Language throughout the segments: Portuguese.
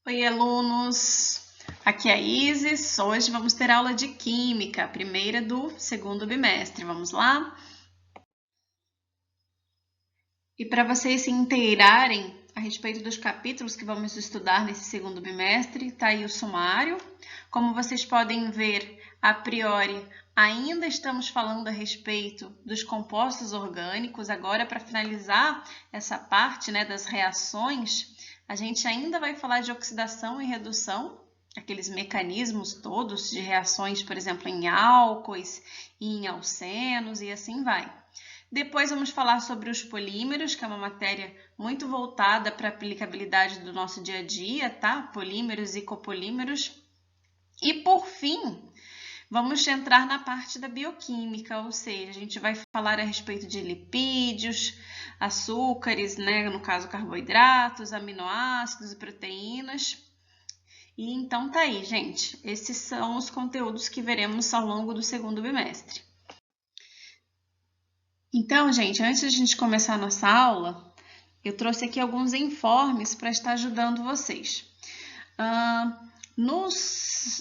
Oi, alunos! Aqui é a Isis. Hoje vamos ter aula de Química, a primeira do segundo bimestre. Vamos lá? E para vocês se inteirarem a respeito dos capítulos que vamos estudar nesse segundo bimestre, está aí o sumário. Como vocês podem ver, a priori, ainda estamos falando a respeito dos compostos orgânicos. Agora, para finalizar essa parte, das reações, a gente ainda vai falar de oxidação e redução, aqueles mecanismos todos de reações, por exemplo, em álcoois e em alcenos e assim vai. Depois vamos falar sobre os polímeros, que é uma matéria muito voltada para a aplicabilidade do nosso dia a dia, tá? Polímeros e copolímeros. E por fim, vamos entrar na parte da bioquímica, ou seja, a gente vai falar a respeito de lipídios, açúcares, no caso carboidratos, aminoácidos e proteínas. E então tá aí, gente. Esses são os conteúdos que veremos ao longo do segundo bimestre. Então, gente, antes de a gente começar a nossa aula, eu trouxe aqui alguns informes para estar ajudando vocês.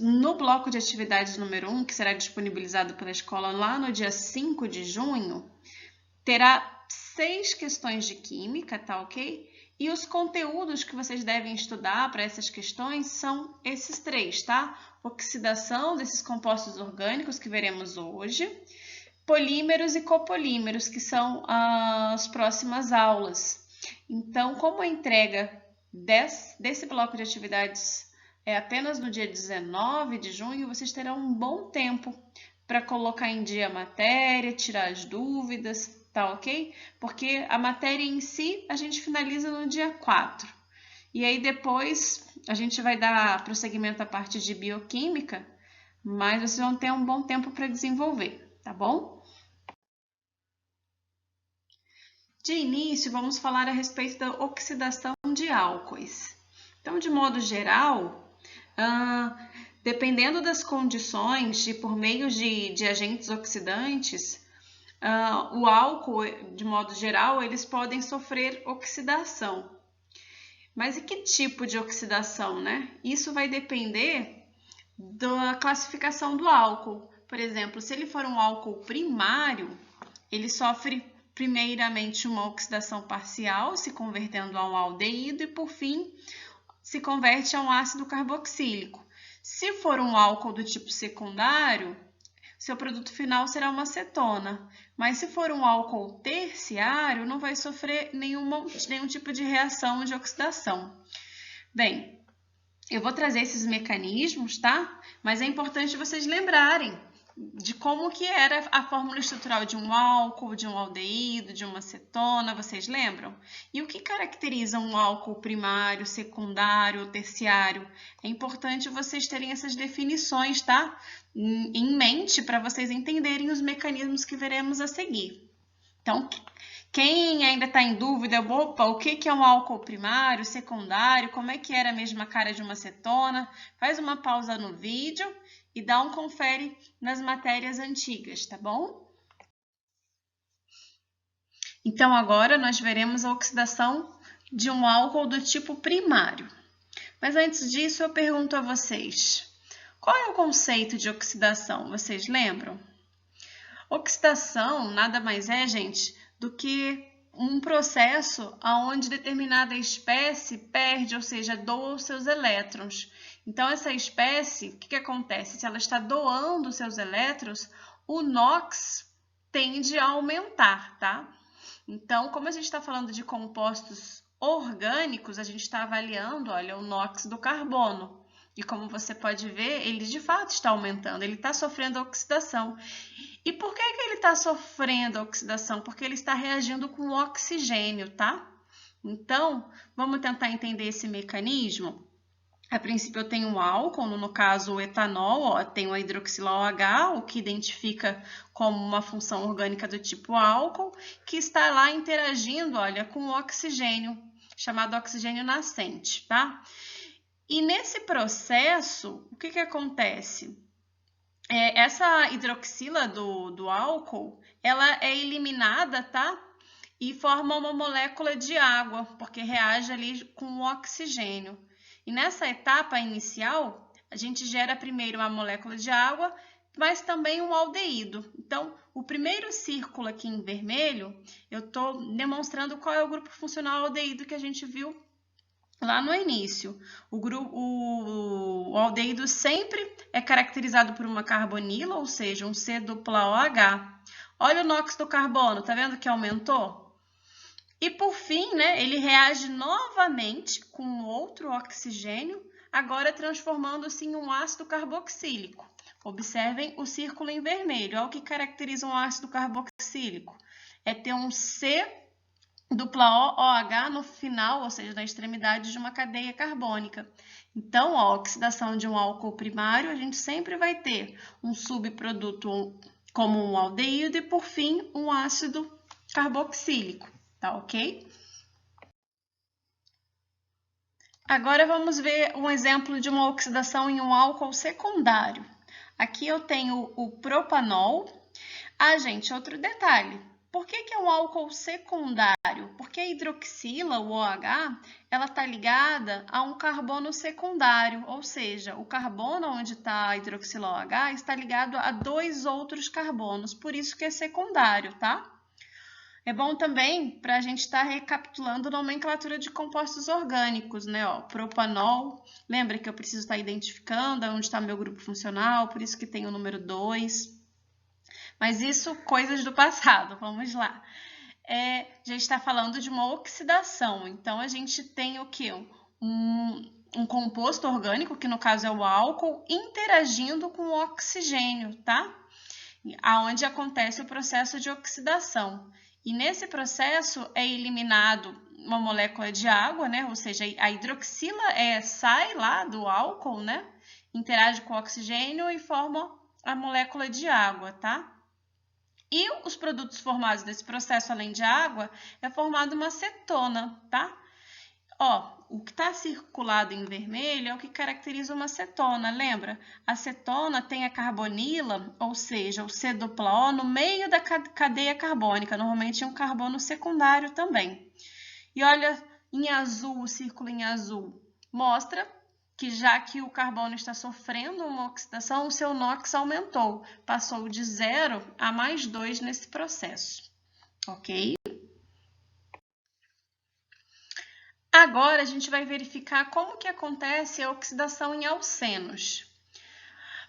No bloco de atividades número 1, que será disponibilizado pela escola lá no dia 5 de junho, terá 6 questões de química, tá ok? E os conteúdos que vocês devem estudar para essas questões são esses 3, tá? Oxidação desses compostos orgânicos que veremos hoje, polímeros e copolímeros, que são as próximas aulas. Então, como a entrega desse bloco de atividades é apenas no dia 19 de junho, vocês terão um bom tempo para colocar em dia a matéria, tirar as dúvidas, tá ok? Porque a matéria em si a gente finaliza no dia 4. E aí depois a gente vai dar prosseguimento à parte de bioquímica, mas vocês vão ter um bom tempo para desenvolver, tá bom? De início, vamos falar a respeito da oxidação de álcoois. Então, de modo geral, dependendo das condições e por meio de agentes oxidantes, o álcool, de modo geral, eles podem sofrer oxidação. Mas e que tipo de oxidação, né? Isso vai depender da classificação do álcool. Por exemplo, se ele for um álcool primário, ele sofre primeiramente uma oxidação parcial, se convertendo a um aldeído, e por fim se converte a um ácido carboxílico. Se for um álcool do tipo secundário, seu produto final será uma cetona. Mas se for um álcool terciário, não vai sofrer nenhum tipo de reação de oxidação. Bem, eu vou trazer esses mecanismos, tá? Mas é importante vocês lembrarem de como que era a fórmula estrutural de um álcool, de um aldeído, de uma cetona, vocês lembram? E o que caracteriza um álcool primário, secundário ou terciário? É importante vocês terem essas definições, tá? Em mente, para vocês entenderem os mecanismos que veremos a seguir. Então, quem ainda está em dúvida, opa, o que é um álcool primário, secundário, como é que era a mesma cara de uma cetona? Faz uma pausa no vídeo e dá um confere nas matérias antigas, tá bom? Então, agora nós veremos a oxidação de um álcool do tipo primário. Mas antes disso, eu pergunto a vocês, qual é o conceito de oxidação? Vocês lembram? Oxidação nada mais é, gente, do que um processo onde determinada espécie perde, ou seja, doa os seus elétrons. Então, essa espécie, o que acontece? Se ela está doando os seus elétrons, o NOx tende a aumentar, tá? Então, como a gente está falando de compostos orgânicos, a gente está avaliando, olha, o NOx do carbono. E como você pode ver, ele de fato está aumentando, ele está sofrendo oxidação. E por que ele está sofrendo oxidação? Porque ele está reagindo com o oxigênio, tá? Então, vamos tentar entender esse mecanismo? A princípio, eu tenho um álcool, no caso o etanol, tem o hidroxilol H, o que identifica como uma função orgânica do tipo álcool, que está lá interagindo, olha, com o oxigênio, chamado oxigênio nascente, tá? E nesse processo, o que acontece? Essa hidroxila do álcool, ela é eliminada, tá? E forma uma molécula de água, porque reage ali com o oxigênio. E nessa etapa inicial, a gente gera primeiro uma molécula de água, mas também um aldeído. Então, o primeiro círculo aqui em vermelho, eu estou demonstrando qual é o grupo funcional aldeído que a gente viu lá no início. O aldeído sempre é caracterizado por uma carbonila, ou seja, um C-OH. Olha o NOx do carbono, tá vendo que aumentou? E por fim, né, ele reage novamente com outro oxigênio, agora transformando-se em um ácido carboxílico. Observem o círculo em vermelho. Olha o que caracteriza um ácido carboxílico. É ter um C-OH no final, ou seja, na extremidade de uma cadeia carbônica. Então, a oxidação de um álcool primário, a gente sempre vai ter um subproduto como um aldeído e, por fim, um ácido carboxílico. Tá ok? Agora vamos ver um exemplo de uma oxidação em um álcool secundário. Aqui eu tenho o propanol. Gente, outro detalhe. Por que é um álcool secundário? Porque a hidroxila, o OH, ela está ligada a um carbono secundário, ou seja, o carbono onde está a hidroxila OH está ligado a 2 outros carbonos, por isso que é secundário, tá? É bom também para a gente estar recapitulando a nomenclatura de compostos orgânicos, né? Ó, propanol, lembra que eu preciso estar identificando onde está meu grupo funcional, por isso que tem o número 2. Mas isso, coisas do passado, vamos lá. Já está falando de uma oxidação, então a gente tem o quê? Um composto orgânico, que no caso é o álcool, interagindo com o oxigênio, tá? Aonde acontece o processo de oxidação. E nesse processo é eliminado uma molécula de água, né? Ou seja, a hidroxila sai lá do álcool, né? Interage com o oxigênio e forma a molécula de água, tá? E os produtos formados desse processo, além de água, é formado uma cetona, tá? Ó, o que está circulado em vermelho é o que caracteriza uma cetona, lembra? A cetona tem a carbonila, ou seja, o C-O, no meio da cadeia carbônica, normalmente um carbono secundário também. E olha, em azul, o círculo em azul, mostra que já que o carbono está sofrendo uma oxidação, o seu NOx aumentou, passou de 0 a mais 2 nesse processo, ok? Agora, a gente vai verificar como que acontece a oxidação em alcenos.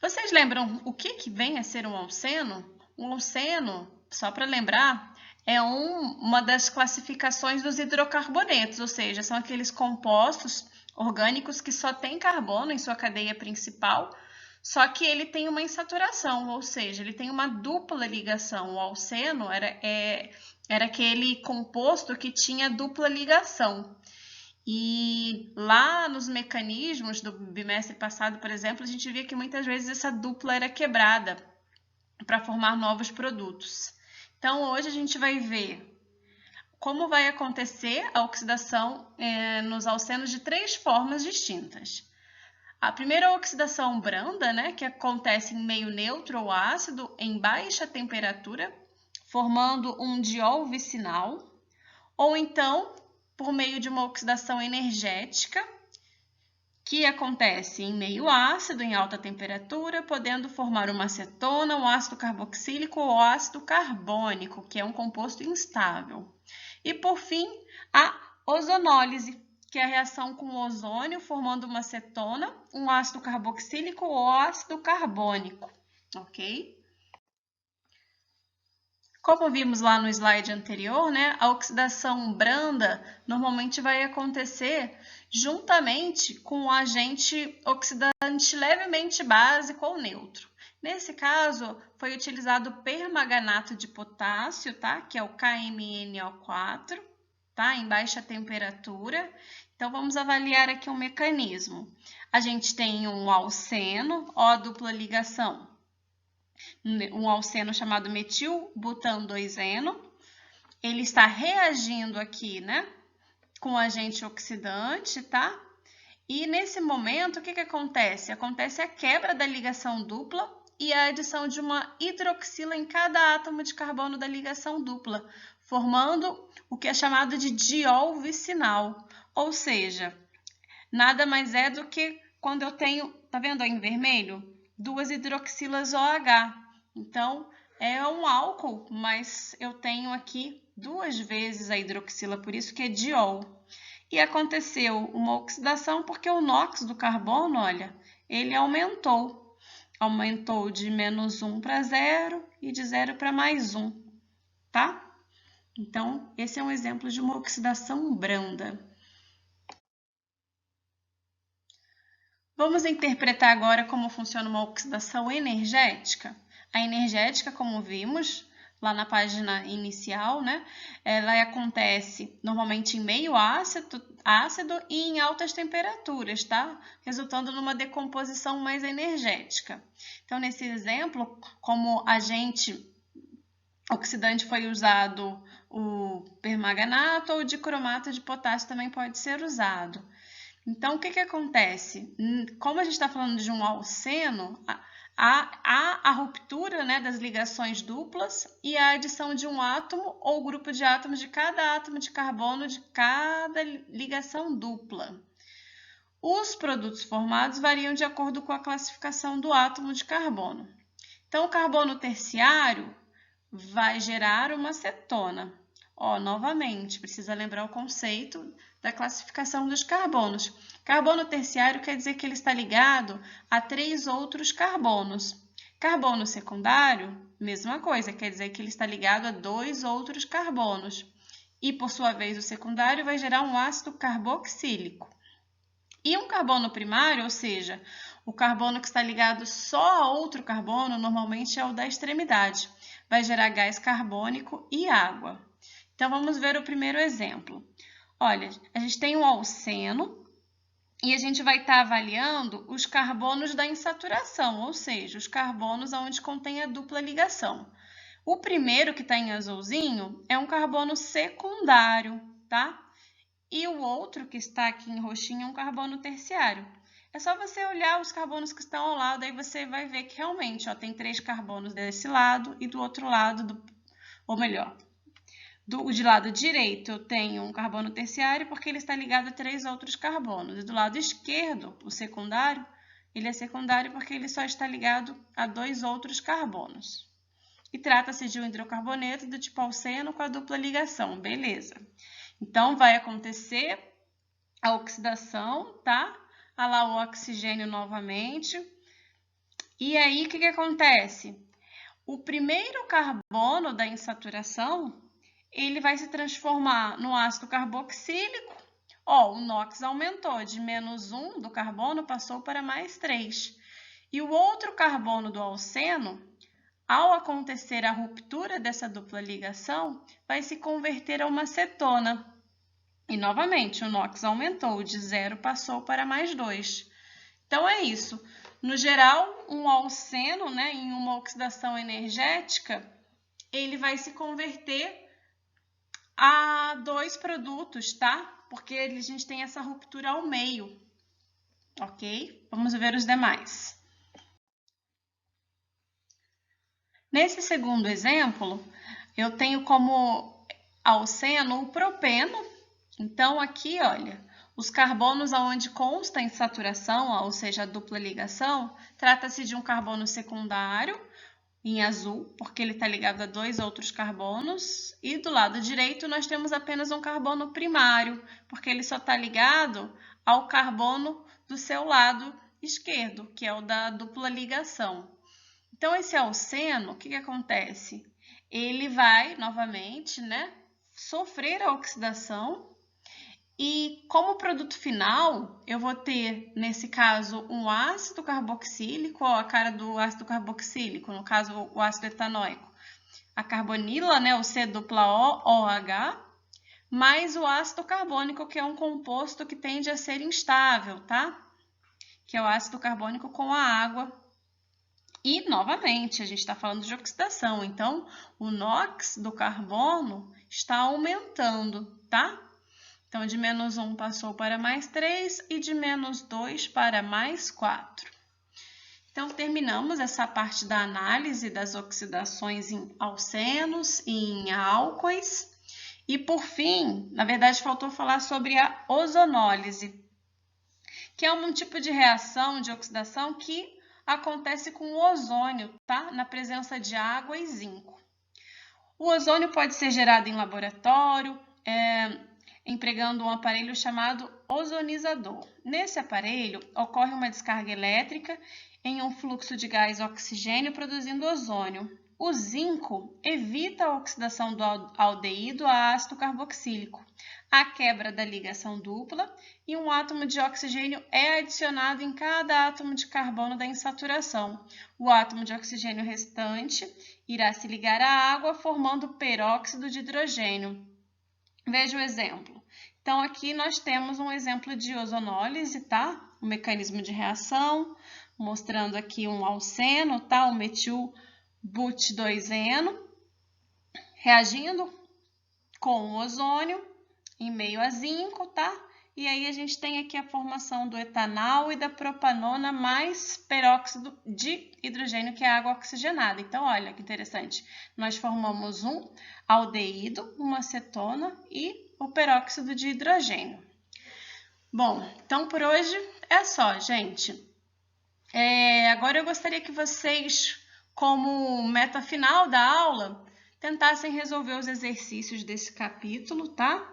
Vocês lembram o que vem a ser um alceno? Um alceno, só para lembrar, é uma das classificações dos hidrocarbonetos, ou seja, são aqueles compostos orgânicos que só tem carbono em sua cadeia principal, só que ele tem uma insaturação, ou seja, ele tem uma dupla ligação. O alceno era aquele composto que tinha dupla ligação. E lá nos mecanismos do bimestre passado, por exemplo, a gente via que muitas vezes essa dupla era quebrada para formar novos produtos. Então, hoje a gente vai ver como vai acontecer a oxidação nos alcenos de 3 formas distintas. A primeira é a oxidação branda, né, que acontece em meio neutro ou ácido em baixa temperatura, formando um diol vicinal, ou então por meio de uma oxidação energética, que acontece em meio ácido, em alta temperatura, podendo formar uma acetona, um ácido carboxílico ou ácido carbônico, que é um composto instável. E, por fim, a ozonólise, que é a reação com o ozônio, formando uma acetona, um ácido carboxílico ou ácido carbônico, ok? Como vimos lá no slide anterior, né, a oxidação branda normalmente vai acontecer juntamente com o agente oxidante levemente básico ou neutro. Nesse caso, foi utilizado permanganato de potássio, tá? Que é o KMnO4, tá? Em baixa temperatura. Então, vamos avaliar aqui um mecanismo. A gente tem um alceno, O dupla ligação, um alceno chamado metilbutan-2-eno. Ele está reagindo aqui, né, com o agente oxidante, tá? E nesse momento, o que acontece? Acontece a quebra da ligação dupla e a adição de uma hidroxila em cada átomo de carbono da ligação dupla, formando o que é chamado de diol vicinal, ou seja, nada mais é do que quando eu tenho, tá vendo aí em vermelho? 2 hidroxilas OH. Então, é um álcool, mas eu tenho aqui 2 vezes a hidroxila, por isso que é diol. E aconteceu uma oxidação porque o NOx do carbono, olha, ele aumentou. Aumentou de -1 para 0 e de 0 para +1, tá? Então, esse é um exemplo de uma oxidação branda. Vamos interpretar agora como funciona uma oxidação energética. A energética, como vimos lá na página inicial, né? Ela acontece normalmente em meio ácido e em altas temperaturas, tá? Resultando numa decomposição mais energética. Então, nesse exemplo, como agente oxidante foi usado o permanganato ou o dicromato de potássio também pode ser usado. Então, o que acontece? Como a gente está falando de um alceno, há a ruptura, né, das ligações duplas e a adição de um átomo ou grupo de átomos de cada átomo de carbono de cada ligação dupla. Os produtos formados variam de acordo com a classificação do átomo de carbono. Então, o carbono terciário vai gerar uma cetona. Novamente, precisa lembrar o conceito da classificação dos carbonos. Carbono terciário quer dizer que ele está ligado a 3 outros carbonos. Carbono secundário, mesma coisa, quer dizer que ele está ligado a 2 outros carbonos. E, por sua vez, o secundário vai gerar um ácido carboxílico. E um carbono primário, ou seja, o carbono que está ligado só a outro carbono, normalmente é o da extremidade. Vai gerar gás carbônico e água. Então, vamos ver o primeiro exemplo. Olha, a gente tem um alceno e a gente vai estar avaliando os carbonos da insaturação, ou seja, os carbonos onde contém a dupla ligação. O primeiro, que está em azulzinho, é um carbono secundário, tá? E o outro, que está aqui em roxinho, é um carbono terciário. É só você olhar os carbonos que estão ao lado, aí você vai ver que realmente tem 3 carbonos desse lado e do outro lado, ou melhor, de lado direito eu tenho um carbono terciário porque ele está ligado a 3 outros carbonos. E do lado esquerdo, o secundário, ele é secundário porque ele só está ligado a 2 outros carbonos. E trata-se de um hidrocarboneto do tipo alceno com a dupla ligação, beleza. Então, vai acontecer a oxidação, tá? Olha lá o oxigênio novamente. E aí, o que acontece? O primeiro carbono da insaturação, ele vai se transformar no ácido carboxílico. O NOx aumentou, de -1 do carbono passou para +3. E o outro carbono do alceno, ao acontecer a ruptura dessa dupla ligação, vai se converter a uma cetona. E, novamente, o NOx aumentou, de 0 passou para +2. Então, é isso. No geral, um alceno, né, em uma oxidação energética, ele vai se converter a 2 produtos, tá? Porque a gente tem essa ruptura ao meio, ok? Vamos ver os demais. Nesse segundo exemplo, eu tenho como alceno o propeno. Então, aqui, olha, os carbonos onde consta em saturação, ou seja, a dupla ligação, trata-se de um carbono secundário, em azul, porque ele está ligado a 2 outros carbonos. E do lado direito, nós temos apenas um carbono primário, porque ele só está ligado ao carbono do seu lado esquerdo, que é o da dupla ligação. Então, esse alceno, o que acontece? Ele vai, novamente, né, sofrer a oxidação e, como produto final, eu vou ter, nesse caso, um ácido carboxílico, a cara do ácido carboxílico, no caso, o ácido etanóico. A carbonila, né, o C-OH, mais o ácido carbônico, que é um composto que tende a ser instável, tá? Que é o ácido carbônico com a água. E, novamente, a gente está falando de oxidação, então o NOx do carbono está aumentando, tá? Então, de -1 passou para +3 e de -2 para +4. Então, terminamos essa parte da análise das oxidações em alcenos e em álcoois. E, por fim, na verdade, faltou falar sobre a ozonólise. que é um tipo de reação de oxidação que acontece com o ozônio, tá? Na presença de água e zinco. O ozônio pode ser gerado em laboratório, empregando um aparelho chamado ozonizador. Nesse aparelho, ocorre uma descarga elétrica em um fluxo de gás oxigênio produzindo ozônio. O zinco evita a oxidação do aldeído a ácido carboxílico, a quebra da ligação dupla e um átomo de oxigênio é adicionado em cada átomo de carbono da insaturação. O átomo de oxigênio restante irá se ligar à água formando peróxido de hidrogênio. Veja o exemplo. Então, aqui nós temos um exemplo de ozonólise, tá? O mecanismo de reação, mostrando aqui um alceno, tá? O metil-but2-eno, reagindo com o ozônio em meio a zinco, tá? E aí a gente tem aqui a formação do etanol e da propanona mais peróxido de hidrogênio, que é a água oxigenada. Então, olha que interessante. Nós formamos um aldeído, uma acetona e o peróxido de hidrogênio. Bom, então por hoje é só, gente. Agora eu gostaria que vocês, como meta final da aula, tentassem resolver os exercícios desse capítulo, tá?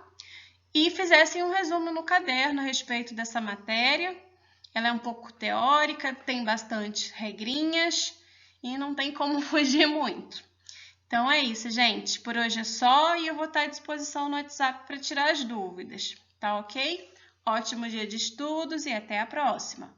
E fizessem um resumo no caderno a respeito dessa matéria. Ela é um pouco teórica, tem bastante regrinhas e não tem como fugir muito. Então é isso, gente. Por hoje é só e eu vou estar à disposição no WhatsApp para tirar as dúvidas, tá ok? Ótimo dia de estudos e até a próxima!